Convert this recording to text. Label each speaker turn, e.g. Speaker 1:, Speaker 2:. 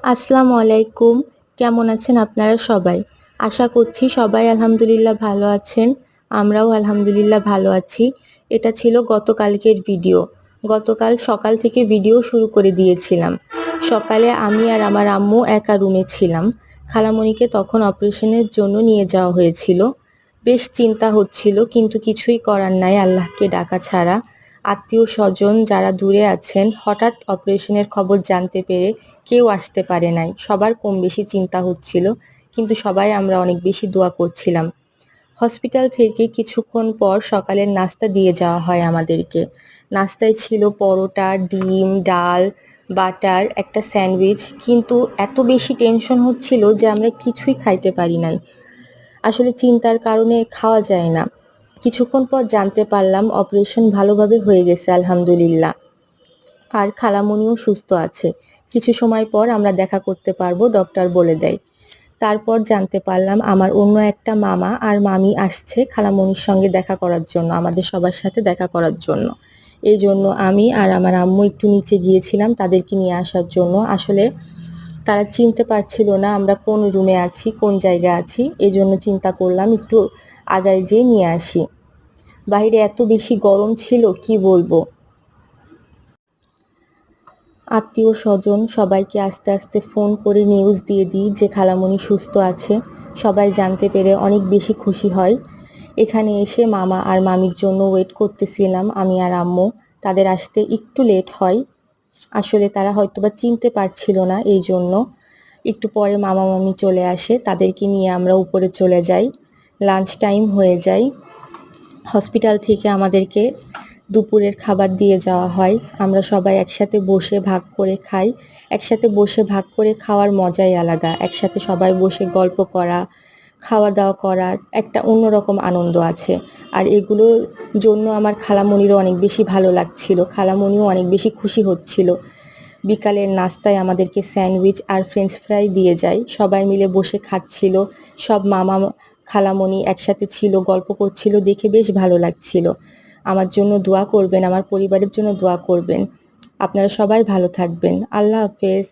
Speaker 1: আসসালামু আলাইকুম। কেমন আছেন আপনারা সবাই? আশা করছি সবাই আলহামদুলিল্লাহ ভালো আছেন। আমরাও আলহামদুলিল্লাহ ভালো আছি। এটা ছিল গতকালকের ভিডিও। গতকাল সকাল থেকে ভিডিও শুরু করে দিয়েছিলাম। সকালে আমি আর আমার আম্মু একা রুমে ছিলাম। খালামণিকে তখন অপারেশনের জন্য নিয়ে যাওয়া হয়েছিল। বেশ চিন্তা হচ্ছিল কিন্তু কিছুই করার নাই আল্লাহকে ডাকা ছাড়া। আত্মীয়-স্বজন যারা দূরে আছেন হঠাৎ অপারেশনের খবর জানতে পেরে কেউ আসতে পারে নাই। সবার কম বেশি চিন্তা হচ্ছিল, কিন্তু সবাই আমরা অনেক বেশি দোয়া করছিলাম। হসপিটাল থেকে কিছুক্ষণ পর সকালের নাস্তা দিয়ে যাওয়া হয় আমাদেরকে। নাস্তায় ছিল পরোটা, ডিম, ডাল, বাটার, একটা স্যান্ডউইচ। কিন্তু এত বেশি টেনশন হচ্ছিল যে আমরা কিছুই খাইতে পারি নাই। আসলে চিন্তার কারণে খাওয়া যায় না। কিছুক্ষণ পর জানতে পারলাম অপারেশন ভালোভাবে হয়ে গেছে আলহামদুলিল্লাহ। আর খালামণিও সুস্থ আছে। কিছু সময় পর আমরা দেখা করতে পারবো, ডক্টর বলে দেয়। তারপর জানতে পারলাম আমার অন্য একটা মামা আর মামি আসছে খালামণির সঙ্গে দেখা করার জন্য, আমাদের সবার সাথে দেখা করার জন্য। এই জন্য আমি আর আমার আম্মু একটু নিচে গিয়েছিলাম তাদেরকে নিয়ে আসার জন্য। আসলে তারা চিনতে পারছিল না আমরা কোন রুমে আছি, কোন জায়গায় আছি। এজন্য চিন্তা করলাম একটু আগায় যেয়ে নিয়ে আসি। বাইরে এত বেশি গরম ছিল কি বলবো। আত্মীয়-স্বজন সবাইকে আস্তে আস্তে ফোন করে নিউজ দিয়ে দিই যে খালামণি সুস্থ আছে। সবাই জানতে পেরে অনেক বেশি খুশি হয়। এখানে এসে মামা আর মামির জন্য ওয়েট করতেছিলাম আমি আর আম্মু। তাদের আসতে একটু লেট হয়। আসলে তারা হয়তোবা চিনতে পারছিল না, এই জন্য। একটু পরে মামা মামি চলে আসে, তাদেরকে নিয়ে আমরা উপরে চলে যাই। লাঞ্চ টাইম হয়ে যায়। হসপিটাল থেকে আমাদেরকে দুপুরের খাবার দিয়ে যাওয়া হয়। আমরা সবাই একসাথে বসে ভাগ করে খাই। একসাথে বসে ভাগ করে খাওয়ার মজাই আলাদা। একসাথে সবাই বসে গল্প করা, খাওয়া-দাওয়া করার একটা অন্যরকম আনন্দ আছে। আর এগুলোর জন্য আমার খালামণিরও অনেক বেশি ভালো লাগছিল। খালামণিও অনেক বেশি খুশি হচ্ছিল। বিকালের নাস্তায় আমাদেরকে স্যান্ডউইচ আর ফ্রেঞ্চ ফ্রাই দিয়ে যায়। সবাই মিলে বসে খাচ্ছিল। সব মামা খালামণি একসাথে ছিল, গল্প করছিল, দেখে বেশ ভালো লাগছিল। আমার জন্য দোয়া করবেন, আমার পরিবারের জন্য দোয়া করবেন। আপনারা সবাই ভালো থাকবেন। আল্লাহ হাফেজ।